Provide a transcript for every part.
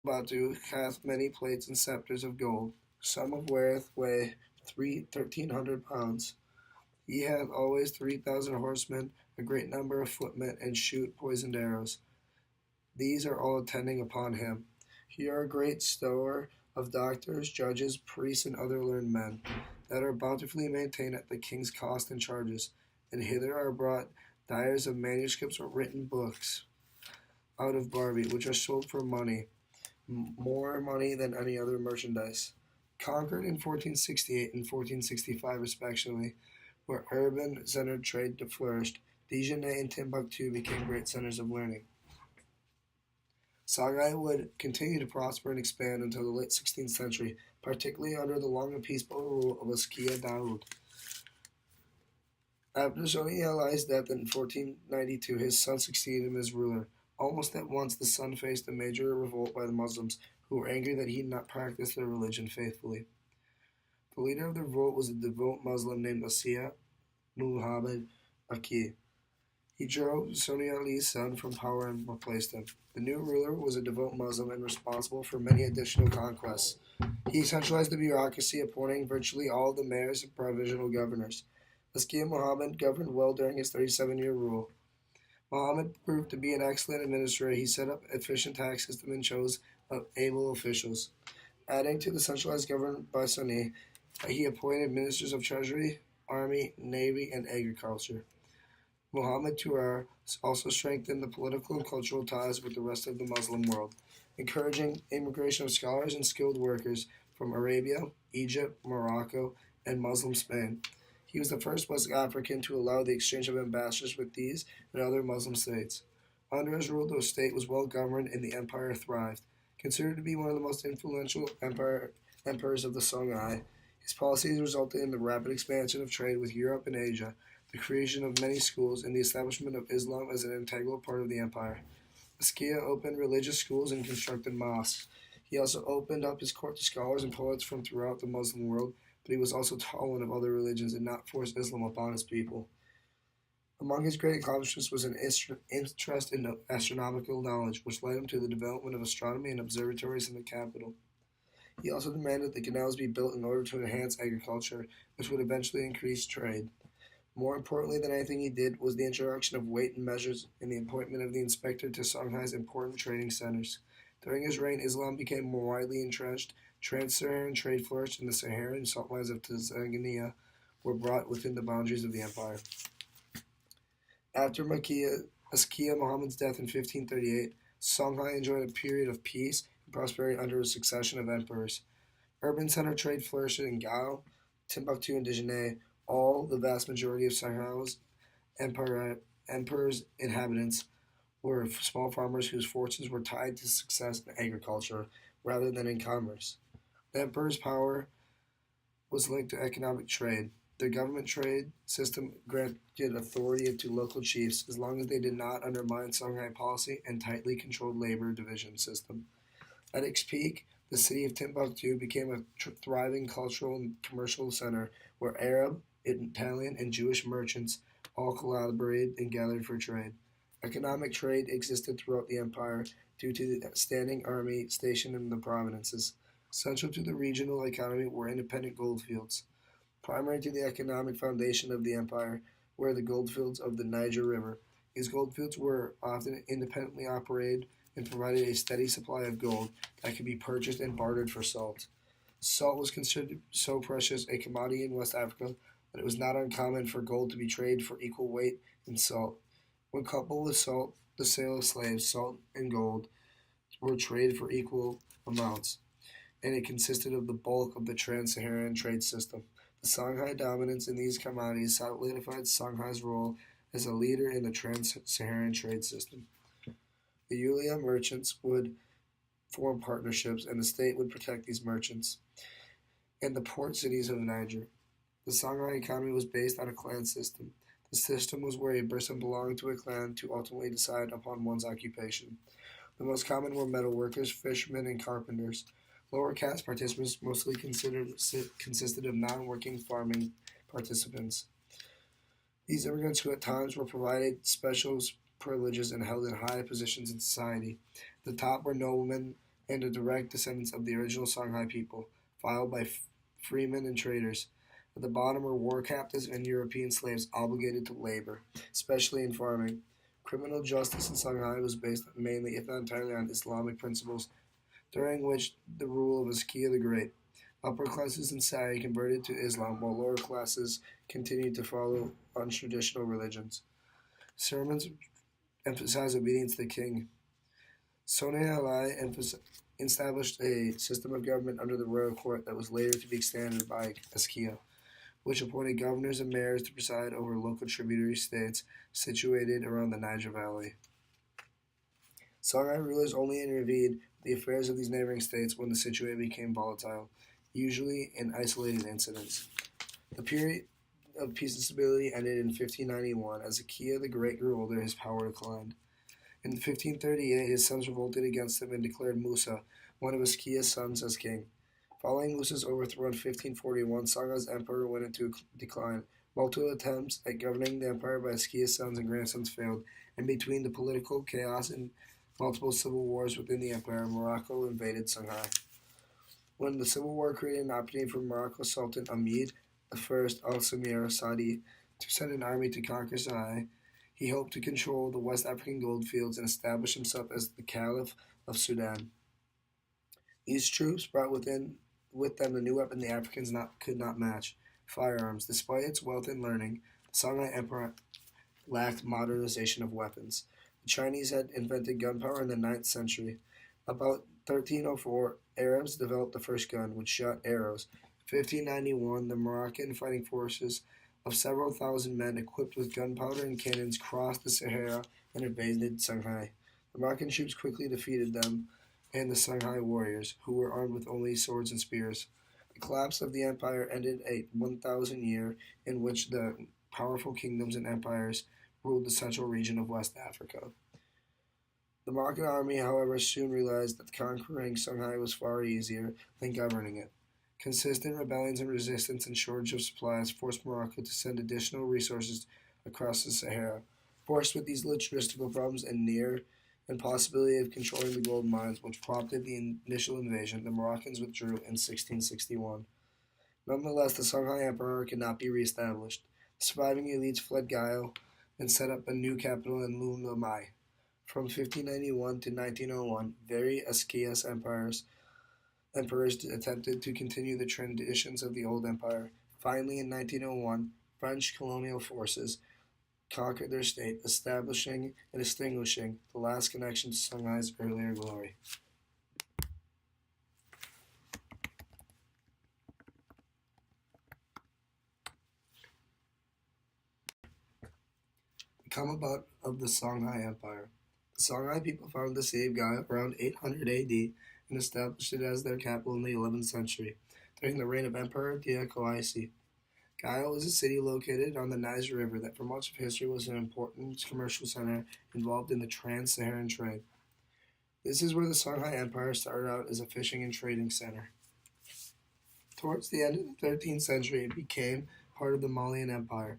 Batu hath many plates and sceptres of gold, some of wherewith weigh 1300 pounds. He hath always 3000 horsemen, a great number of footmen, and shoot poisoned arrows. These are all attending upon him. Here are great store of doctors, judges, priests, and other learned men, that are bountifully maintained at the king's cost and charges. And hither are brought dyers of manuscripts or written books out of Barbie, which are sold for money, more money than any other merchandise. Conquered in 1468 and 1465 respectively, where urban centered trade flourished, Dijon and Timbuktu became great centers of learning. Songhai would continue to prosper and expand until the late 16th century, particularly under the long and peaceful rule of Askia Daoud. After Soni Alai's death in 1492, his son succeeded him as ruler. Almost at once, the son faced a major revolt by the Muslims, who were angry that he had not practiced their religion faithfully. The leader of the revolt was a devout Muslim named Asiya Muhammad Aki. He drove Soni Ali's son from power and replaced him. The new ruler was a devout Muslim and responsible for many additional conquests. He centralized the bureaucracy, appointing virtually all the mayors and provisional governors. Askia Muhammad governed well during his 37-year rule. Muhammad proved to be an excellent administrator. He set up an efficient tax system and chose able officials. Adding to the centralized government by Soni, he appointed ministers of treasury, army, navy, and agriculture. Muhammad Tuar also strengthened the political and cultural ties with the rest of the Muslim world, encouraging immigration of scholars and skilled workers from Arabia, Egypt, Morocco, and Muslim Spain. He was the first West African to allow the exchange of ambassadors with these and other Muslim states. Under his rule, the state was well governed and the empire thrived. Considered to be one of the most influential emperors of the Songhai, his policies resulted in the rapid expansion of trade with Europe and Asia, the creation of many schools, and the establishment of Islam as an integral part of the empire. Askia opened religious schools and constructed mosques. He also opened up his court to scholars and poets from throughout the Muslim world, but he was also tolerant of other religions and not force Islam upon his people. Among his great accomplishments was an interest in astronomical knowledge, which led him to the development of astronomy and observatories in the capital. He also demanded that canals be built in order to enhance agriculture, which would eventually increase trade. More importantly than anything he did was the introduction of weight and measures and the appointment of the inspector to Songhai's important trading centers. During his reign, Islam became more widely entrenched, trans-Saharan trade flourished, and the Saharan salt mines of Tanzania were brought within the boundaries of the empire. After Askia Muhammad's death in 1538, Songhai enjoyed a period of peace and prosperity under a succession of emperors. Urban center trade flourished in Gao, Timbuktu, and Dijon. All the vast majority of Songhai's emperor's inhabitants were small farmers whose fortunes were tied to success in agriculture rather than in commerce. The emperor's power was linked to economic trade. The government trade system granted authority to local chiefs as long as they did not undermine Songhai policy and tightly controlled labor division system. At its peak, the city of Timbuktu became a thriving cultural and commercial center where Arab, Italian, and Jewish merchants all collaborated and gathered for trade. Economic trade existed throughout the empire due to the standing army stationed in the provinces. Central to the regional economy were independent goldfields. Primary to the economic foundation of the empire were the goldfields of the Niger River. These goldfields were often independently operated and provided a steady supply of gold that could be purchased and bartered for salt. Salt was considered so precious a commodity in West Africa that it was not uncommon for gold to be traded for equal weight in salt. When coupled with salt, the sale of slaves, salt, and gold were traded for equal amounts, and it consisted of the bulk of the trans-Saharan trade system. The Songhai dominance in these commodities solidified Songhai's role as a leader in the trans-Saharan trade system. The Ulia merchants would form partnerships, and the state would protect these merchants and the port cities of Niger. The Songhai economy was based on a clan system. The system was where a person belonged to a clan to ultimately decide upon one's occupation. The most common were metal workers, fishermen, and carpenters. Lower caste participants mostly consisted of non-working farming participants. These immigrants who at times were provided special privileges and held in high positions in society. The top were noblemen and a direct descendants of the original Songhai people, filed by freemen and traders. At the bottom were war captives and European slaves obligated to labor, especially in farming. Criminal justice in Songhai was based mainly, if not entirely, on Islamic principles, during which the rule of Askia the Great. Upper classes in Sai converted to Islam, while lower classes continued to follow untraditional religions. Sermons emphasized obedience to the king. Sonai Alai established a system of government under the royal court that was later to be extended by Askia, which appointed governors and mayors to preside over local tributary states situated around the Niger Valley. Songhai rulers only intervened in the affairs of these neighboring states when the situation became volatile, usually in isolated incidents. The period of peace and stability ended in 1591. As Akia the Great grew older, his power declined. In 1538, his sons revolted against him and declared Musa, one of Askia's sons, as king. Following Musa's overthrow in 1541, Songhai's empire went into decline. Multiple attempts at governing the empire by Askia's sons and grandsons failed, and between the political chaos and multiple civil wars within the empire, Morocco invaded Songhai. When the civil war created an opportunity for Morocco's Sultan Ahmed I al-Samir Sadi to send an army to conquer Songhai, he hoped to control the West African goldfields and establish himself as the Caliph of Sudan. These troops brought with them the new weapon the Africans could not match, firearms. Despite its wealth and learning, the Songhai Empire lacked modernization of weapons. The Chinese had invented gunpowder in the 9th century. About 1304, Arabs developed the first gun, which shot arrows. In 1591, the Moroccan fighting forces of several thousand men equipped with gunpowder and cannons crossed the Sahara and invaded Songhai. The Moroccan troops quickly defeated them and the Songhai warriors, who were armed with only swords and spears. The collapse of the empire ended a 1,000 year in which the powerful kingdoms and empires ruled the central region of West Africa. The Moroccan army, however, soon realized that conquering Songhai was far easier than governing it. Consistent rebellions and resistance and shortage of supplies forced Morocco to send additional resources across the Sahara. Forced with these logistical problems and near impossibility of controlling the gold mines, which prompted the initial invasion, the Moroccans withdrew in 1661. Nonetheless, the Songhai Empire could not be reestablished. The surviving elites fled Gao and set up a new capital in Lulamai. From 1591 to 1901, very Askias emperors attempted to continue the traditions of the old empire. Finally, in 1901, French colonial forces conquered their state, establishing and extinguishing the last connection to Songhai's earlier glory. The come about of the Songhai Empire. The Songhai people founded the city of Gao around 800 AD and established it as their capital in the 11th century, during the reign of Emperor Dia Koaisi. Gao is a city located on the Niger River that for much of history was an important commercial center involved in the trans-Saharan trade. This is where the Songhai Empire started out as a fishing and trading center. Towards the end of the 13th century, it became part of the Malian Empire.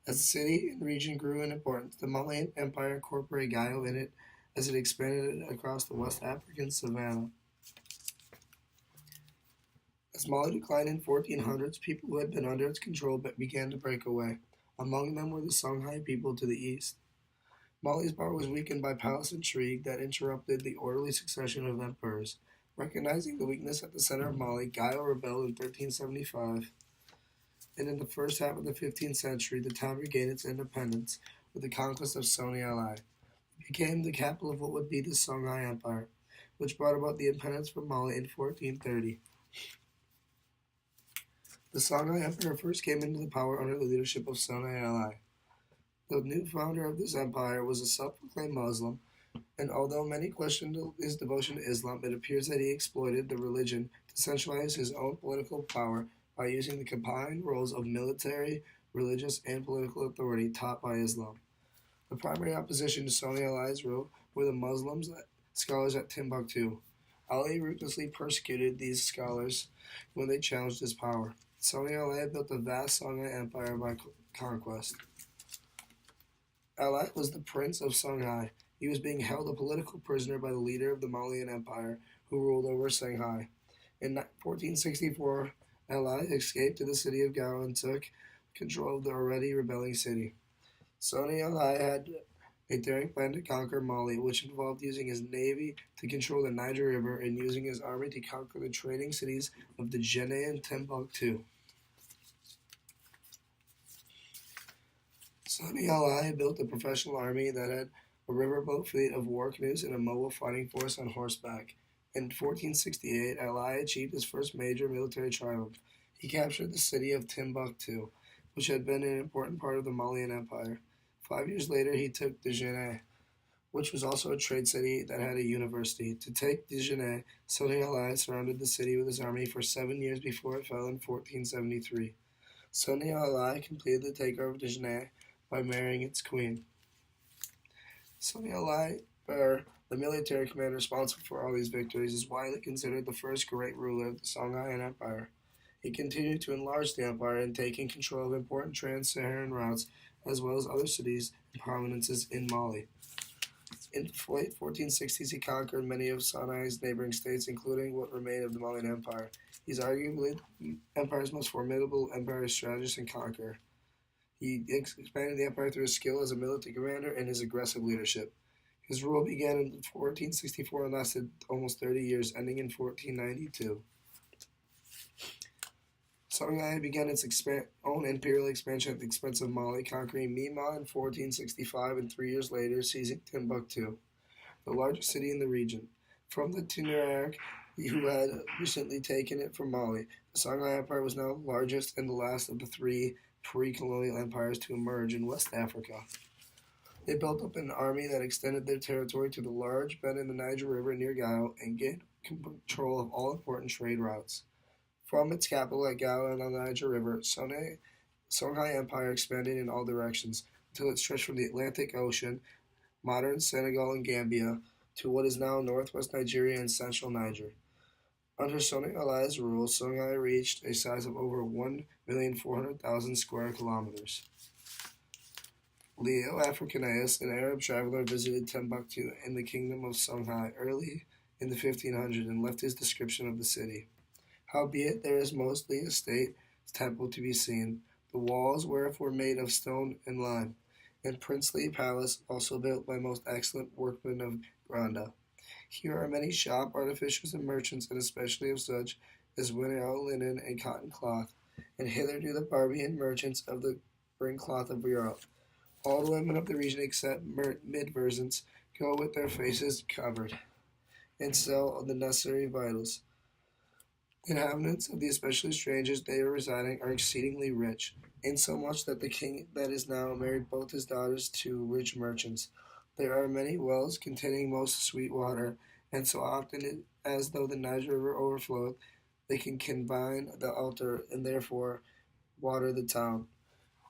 As the city and region grew in importance, the Malian Empire incorporated Gao in it as it expanded across the West African savanna. As Mali declined in 1400s, people who had been under its control began to break away. Among them were the Songhai people to the east. Mali's power was weakened by palace intrigue that interrupted the orderly succession of emperors. Recognizing the weakness at the center of Mali, Gao rebelled in 1375, and in the first half of the 15th century, the town regained its independence with the conquest of Sonai Alai. It became the capital of what would be the Songhai Empire, which brought about the independence from Mali in 1430. The Songhai Empire first came into the power under the leadership of Sonai Alai. The new founder of this empire was a self-proclaimed Muslim, and although many questioned his devotion to Islam, it appears that he exploited the religion to centralize his own political power by using the combined roles of military, religious, and political authority taught by Islam. The primary opposition to Sonai Alai's rule were the Muslims scholars at Timbuktu. Ali ruthlessly persecuted these scholars when they challenged his power. Sonai Alai built a vast Songhai empire by conquest. Alai was the prince of Songhai. He was being held a political prisoner by the leader of the Malian Empire, who ruled over Shanghai. In 1464, Alai escaped to the city of Gao and took control of the already rebelling city. Soni Alai had a daring plan to conquer Mali, which involved using his navy to control the Niger River and using his army to conquer the trading cities of Djenné and Timbuktu. Soni Alai built a professional army that had a riverboat fleet of war canoes and a mobile fighting force on horseback. In 1468, Alai achieved his first major military triumph. He captured the city of Timbuktu, which had been an important part of the Malian Empire. 5 years later, he took Djenné, which was also a trade city that had a university. To take Djenné, Soni Alai surrounded the city with his army for 7 years before it fell in 1473. Soni Alai completed the takeover of Djenné by marrying its queen. Soni Alai, the military commander responsible for all these victories, is widely considered the first great ruler of the Songhaïan Empire. He continued to enlarge the empire and taking control of important trans-Saharan routes, as well as other cities and prominences in Mali. In the late 1460s, he conquered many of Songhai's neighboring states, including what remained of the Malian Empire. He's arguably the empire's most formidable empire strategist and conqueror. He expanded the empire through his skill as a military commander and his aggressive leadership. His rule began in 1464 and lasted almost 30 years, ending in 1492. Songhai began its own imperial expansion at the expense of Mali, conquering Mima in 1465 and 3 years later seizing Timbuktu, the largest city in the region. From the Tuareg, who had recently taken it from Mali, the Songhai Empire was now the largest and the last of the three pre-colonial empires to emerge in West Africa. They built up an army that extended their territory to the large bend in the Niger River near Gao and gained control of all important trade routes. From its capital at Gao and on the Niger River, Songhai Empire expanded in all directions until it stretched from the Atlantic Ocean, modern Senegal and Gambia, to what is now northwest Nigeria and central Niger. Under Soni Alai's rule, Songhai reached a size of over 1,400,000 square kilometers. Leo Africanus, an Arab traveler, visited Timbuktu in the kingdom of Songhai early in the 1500s and left his description of the city. Howbeit, there is mostly a state temple to be seen, the walls whereof were made of stone and lime, and princely palace also built by most excellent workmen of Granda. Here are many shop artificers and merchants, and especially of such as Winnow linen and cotton cloth, and hither do the Barbarian merchants of the bring cloth of Europe. All the women of the region except midversants go with their faces covered, and sell the necessary vitals. The inhabitants of the especially strangers they are residing are exceedingly rich, insomuch that the king that is now married both his daughters to rich merchants. There are many wells containing most sweet water, and so often as though the Niger River overflowed, they can combine the altar and therefore water the town.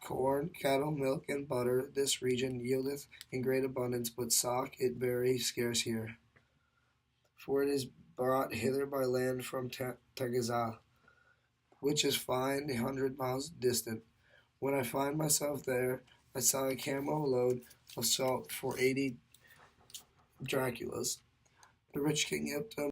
Corn, cattle, milk, and butter this region yieldeth in great abundance, but sack it very scarce here, for it is brought hither by land from Tagaza, which is 500 miles distant. When I find myself there, I saw a camel load of salt for 80 draculas. The rich king Ipta